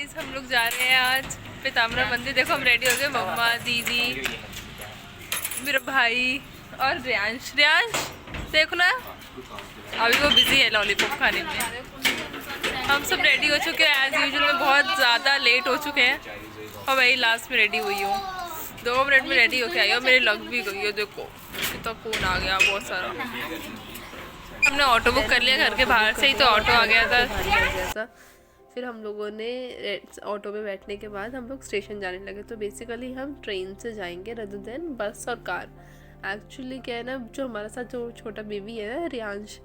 Guys हम लोग जा रहे हैं आज पीताम्बरा मंदिर। देखो हम रेडी हो गए, मम्मा, दीदी, मेरा भाई और रियांश। देखो ना, अभी वो बिजी है लॉलीपॉप खाने में। हम सब रेडी हो चुके हैं एज यूजुअल। मैं बहुत ज़्यादा लेट हो चुके हैं और वही लास्ट में रेडी हुई हूँ। 2 मिनट में रेडी होके आई और मेरी लग भी गई है। देखो कितना खून आ गया बहुत सारा। हमने ऑटो बुक कर लिया घर के बाहर से ही, तो ऑटो आ गया था। फिर हम लोगों ने ऑटो में बैठने के बाद हम लोग स्टेशन जाने लगे। तो बेसिकली हम ट्रेन से जाएंगे रदर देन बस और कार। एक्चुअली क्या है ना, जो हमारे साथ जो छोटा बेबी है ना रियांश,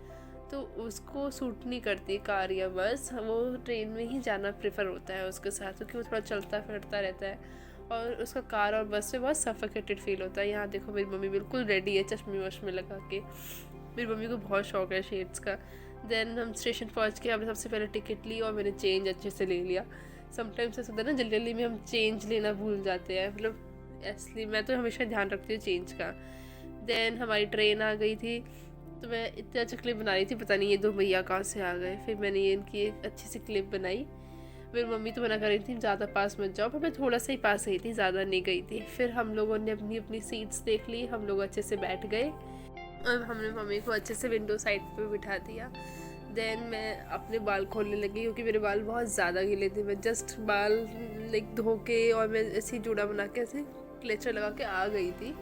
तो उसको सूट नहीं करती कार या बस। वो ट्रेन में ही जाना प्रेफर होता है उसके साथ, क्योंकि वो थोड़ा चलता फिरता रहता है और उसका कार और बस में बहुत सफोकेटेड फील होता है। यहाँ देखो मेरी मम्मी बिल्कुल रेडी है चश्मे वश्मे लगा के। मेरी मम्मी को बहुत शौक है शेड्स का। देन हम स्टेशन पहुंच के हमने सबसे पहले टिकट ली और मैंने चेंज अच्छे से ले लिया। समटाइम्स ऐसा होता है ना, जल्दी जल्दी में हम चेंज लेना भूल जाते हैं, मतलब इसलिए मैं तो हमेशा ध्यान रखती हूँ चेंज का। देन हमारी ट्रेन आ गई थी, तो मैं इतने अच्छी क्लिप बना रही थी, पता नहीं ये 2 भैया कहाँ से आ गए। फिर मैंने ये इनकी एक अच्छी सी क्लिप बनाई। मेरी मम्मी तो मना कर रही थी ज़्यादा पास मत जाओ, पर मैं थोड़ा सा ही पास गई थी, ज़्यादा नहीं गई थी। फिर हम लोगों ने अपनी अपनी सीट्स देख ली, हम लोग अच्छे से बैठ गए और हमने मम्मी को अच्छे से विंडो साइड पे बिठा दिया। देन मैं अपने बाल खोलने लगी, क्योंकि मेरे बाल बहुत ज़्यादा गीले थे। मैं जस्ट बाल लाइक धो के और मैं ऐसे ही जूड़ा बना के ऐसे क्लेचर लगा के आ गई थी।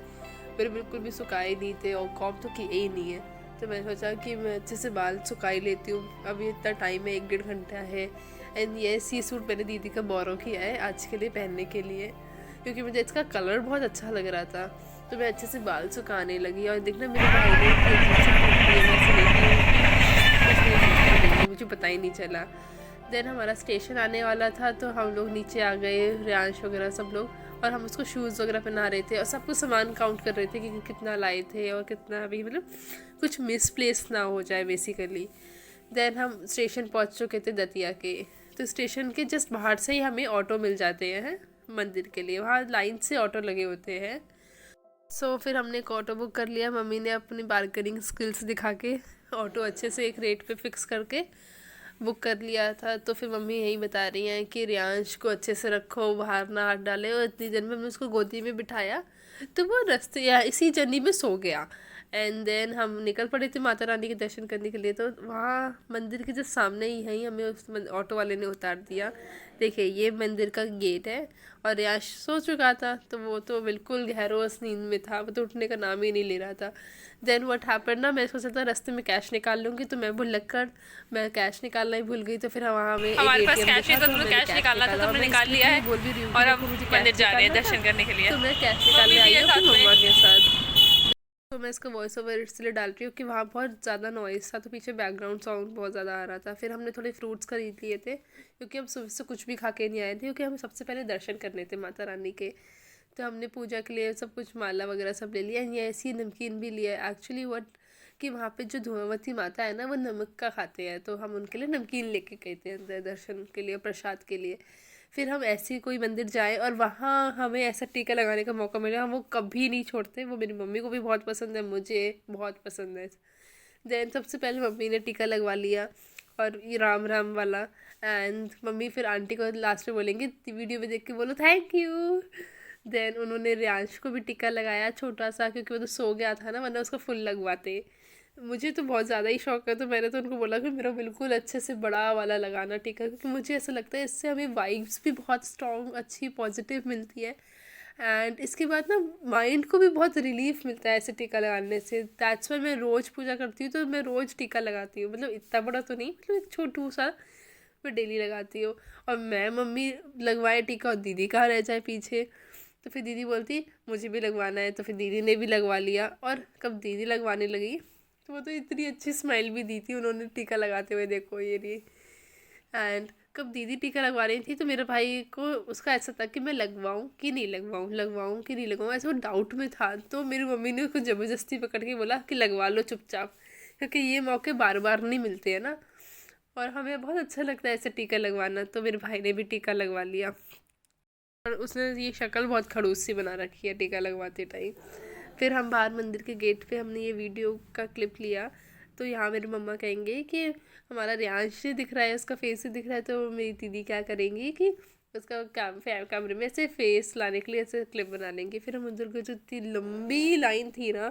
मेरे बिल्कुल भी सुखाए नहीं थे और कॉम तो किए ही नहीं है। तो मैंने सोचा कि मैं अच्छे से बाल सुखाई लेती हूँ। अभी इतना टाइम है, 1-1.5 घंटा है। एंड ये सूट मैंने दीदी का बोरो किया है आज के लिए पहनने के लिए, क्योंकि मुझे इसका कलर बहुत अच्छा लग रहा था। तो मैं अच्छे से बाल सुखाने लगी और देखना मेरे भाई ने मुझे पता ही नहीं चला। देन हमारा स्टेशन आने वाला था, तो हम लोग नीचे आ गए, रियांश वगैरह सब लोग, और हम उसको शूज़ वगैरह पहना रहे थे और सब कुछ सामान काउंट कर रहे थे कि कितना लाए थे और कितना भी, मतलब कुछ मिसप्लेस ना हो जाए बेसिकली। देन हम स्टेशन पहुंच चुके थे दतिया के। तो स्टेशन के जस्ट बाहर से ही हमें ऑटो मिल जाते हैं मंदिर के लिए, वहाँ लाइन से ऑटो लगे होते हैं। सो फिर हमने एक ऑटो बुक कर लिया। मम्मी ने अपनी बार्गेनिंग स्किल्स दिखा के ऑटो अच्छे से एक रेट पे फिक्स करके बुक कर लिया था। तो फिर मम्मी यही बता रही हैं कि रियांश को अच्छे से रखो, बाहर ना हाथ डाले। और इतनी देर में हमने उसको गोदी में बिठाया तो वो रास्ते या इसी जर्नी में सो गया। एंड देन हम निकल पड़े थे माता रानी के दर्शन करने के लिए। तो वहाँ मंदिर के जो सामने ही है, हमें उस ऑटो वाले ने उतार दिया। देखिए ये मंदिर का गेट है और रियांश सो चुका था, तो वो तो बिल्कुल गहरोस नींद में था, वो तो उठने का नाम ही नहीं ले रहा था। देन व्हाट हैपेंड ना, मैं सोचा था रास्ते में कैश निकाल लूँगी, तो मैं भुलक्कड़ मैं कैश निकालना ही भूल गई। तो फिर वहाँ हमें हमारे पास कैश है, तो तुमने कैश निकालना था, तुमने निकाल लिया है। बोल भी रही हूँ और हम मंदिर जा रहे हैं दर्शन करने के लिए। तो मैं कैश निकालने आई हूँ अपनी मम्मा के साथ। तो मैं इसका वॉइस ओवर इसलिए डाल रही हूँ कि वहाँ बहुत ज़्यादा नॉइस था, तो पीछे बैकग्राउंड साउंड बहुत ज़्यादा आ रहा था। फिर हमने थोड़े फ्रूट्स खरीद लिए थे, क्योंकि हम सुबह से कुछ भी खा के नहीं आए थे, क्योंकि हमें सबसे पहले दर्शन करने थे माता रानी के। तो हमने पूजा के लिए सब कुछ माला वगैरह सब ले लिया। ये ऐसी नमकीन भी लिया एक्चुअली वट कि वहाँ पे जो धुआंवती माता है ना, वो नमक का खाते हैं, तो हम उनके लिए नमकीन लेके गए थे अंदर दर्शन के लिए, प्रसाद के लिए। फिर हम ऐसे कोई मंदिर जाए और वहाँ हमें ऐसा टीका लगाने का मौका मिले, हम वो कभी नहीं छोड़ते। वो मेरी मम्मी को भी बहुत पसंद है, मुझे बहुत पसंद है। देन सबसे पहले मम्मी ने टीका लगवा लिया और ये राम राम वाला। एंड मम्मी फिर आंटी को लास्ट में बोलेंगे, वीडियो में देख के बोलो थैंक यू। देन उन्होंने रियांश को भी टीका लगाया छोटा सा, क्योंकि वो तो सो गया था ना, वरना उसको फुल लगवाते। मुझे तो बहुत ज़्यादा ही शौक है, तो मैंने तो उनको बोला कि मेरा बिल्कुल अच्छे से बड़ा वाला लगाना टीका, क्योंकि मुझे ऐसा लगता है इससे हमें वाइब्स भी बहुत स्ट्रॉन्ग अच्छी पॉजिटिव मिलती है। एंड इसके बाद ना माइंड को भी बहुत रिलीफ मिलता है ऐसे टीका लगाने से। दैट्स वाई मैं रोज़ पूजा करती हूँ, तो मैं रोज़ टीका लगाती हूँ, मतलब इतना बड़ा तो नहीं, मतलब एक छोटू सा मैं डेली लगाती हूँ। और मैं मम्मी लगवाए टीका और दीदी कहाँ रह जाए पीछे। तो फिर दीदी बोलती मुझे भी लगवाना है, तो फिर दीदी ने भी लगवा लिया। और कब दीदी लगवाने लगी, तो वो तो इतनी अच्छी स्माइल भी दी थी उन्होंने टीका लगाते हुए, देखो ये रही। एंड कब दीदी टीका लगवा रही थी, तो मेरे भाई को उसका ऐसा था कि मैं लगवाऊं कि नहीं लगवाऊं, लगवाऊं कि नहीं लगवाऊं, ऐसा वो डाउट में था। तो मेरी मम्मी ने उसको ज़बरदस्ती पकड़ के बोला कि लगवा लो चुपचाप, क्योंकि ये मौके बार बार नहीं मिलते हैं ना, और हमें बहुत अच्छा लगता है ऐसे टीका लगवाना। तो मेरे भाई ने भी टीका लगवा लिया और उसने ये शक्ल बहुत खड़ूस सी बना रखी है टीका लगवाते टाइम। फिर हम बाहर मंदिर के गेट पे हमने ये वीडियो का क्लिप लिया। तो यहाँ मेरी मम्मा कहेंगे कि हमारा रियांश दिख रहा है, उसका फेस ही दिख रहा है, तो मेरी दीदी क्या करेंगी कि उसका कैमरे में ऐसे फेस लाने के लिए ऐसे क्लिप बना लेंगे। फिर हम उधर को जो इतनी लंबी लाइन थी ना,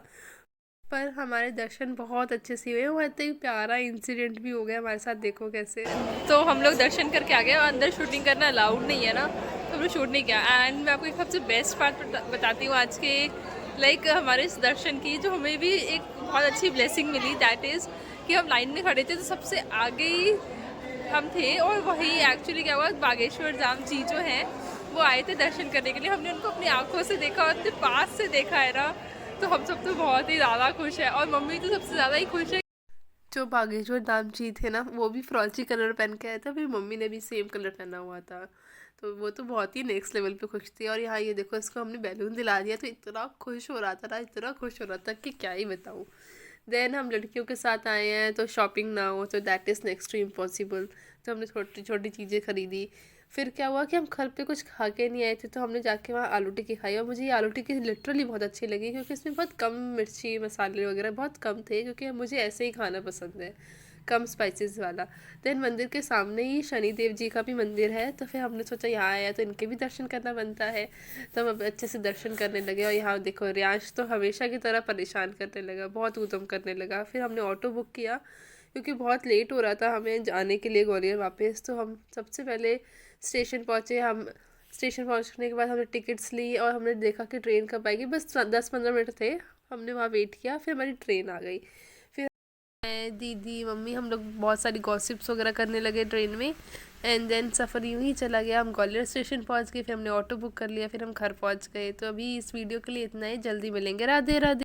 पर हमारे दर्शन बहुत अच्छे से हुए। वो इतना ही प्यारा इंसिडेंट भी हो गया हमारे साथ, देखो कैसे। तो हम लोग दर्शन करके आ गए और अंदर शूटिंग करना अलाउड नहीं है ना, तो हम लोग शूट नहीं किया। एंड मैं आपको एक सबसे बेस्ट पार्ट बताती हूँ आज के लाइक हमारे इस दर्शन की, जो हमें भी एक बहुत अच्छी ब्लेसिंग मिली। दैट इज़ कि हम लाइन में खड़े थे तो सबसे आगे ही हम थे, और वही एक्चुअली क्या हुआ, बागेश्वर धाम जी जो हैं वो आए थे दर्शन करने के लिए। हमने उनको अपनी आंखों से देखा और इतने पास से देखा है ना, तो हम सब तो बहुत ही ज़्यादा खुश है, और मम्मी तो सबसे ज़्यादा ही खुश है। जो बागेश्वर धाम जी थे ना, वो भी फौजी कलर पहन के आया था, फिर मम्मी ने भी सेम कलर पहना हुआ था, तो वो तो बहुत ही नेक्स्ट लेवल पे खुश थी। और यहाँ ये देखो, इसको हमने बैलून दिला दिया तो इतना खुश हो रहा था ना, इतना खुश हो रहा था कि क्या ही बताऊँ। देन हम लड़कियों के साथ आए हैं तो शॉपिंग ना हो तो that is next to impossible, तो हमने छोटी छोटी चीज़ें खरीदी। फिर क्या हुआ कि हम घर पे कुछ खा के नहीं आए थे, तो हमने जाके वहाँ आलू टिक्की खाई, और मुझे ये आलू टिक्की लिटरली बहुत अच्छी लगी, क्योंकि इसमें बहुत कम मिर्ची मसाले वगैरह बहुत कम थे, क्योंकि मुझे ऐसे ही खाना पसंद है, कम स्पाइसेस वाला। देन मंदिर के सामने ही शनिदेव जी का भी मंदिर है, तो फिर हमने सोचा यहाँ आया तो इनके भी दर्शन करना बनता है, तो हम अब अच्छे से दर्शन करने लगे। और यहाँ देखो, रियांश तो हमेशा की तरह परेशान करने लगा, बहुत ऊधम करने लगा। फिर हमने ऑटो बुक किया, क्योंकि बहुत लेट हो रहा था हमें जाने के लिए ग्वालियर वापस। तो हम सबसे पहले स्टेशन पहुँचे। हम स्टेशन पहुँचने के बाद हमने टिकट्स ली, और हमने देखा कि ट्रेन कब आएगी, बस 10-15 मिनट थे, हमने वहाँ वेट किया, फिर हमारी ट्रेन आ गई। मैं, दीदी, मम्मी, हम लोग बहुत सारी गॉसिप्स वगैरह करने लगे ट्रेन में। एंड देन सफ़र यूं ही चला गया, हम ग्वालियर स्टेशन पहुंच गए, फिर हमने ऑटो बुक कर लिया, फिर हम घर पहुंच गए। तो अभी इस वीडियो के लिए इतना ही, जल्दी मिलेंगे, राधे राधे।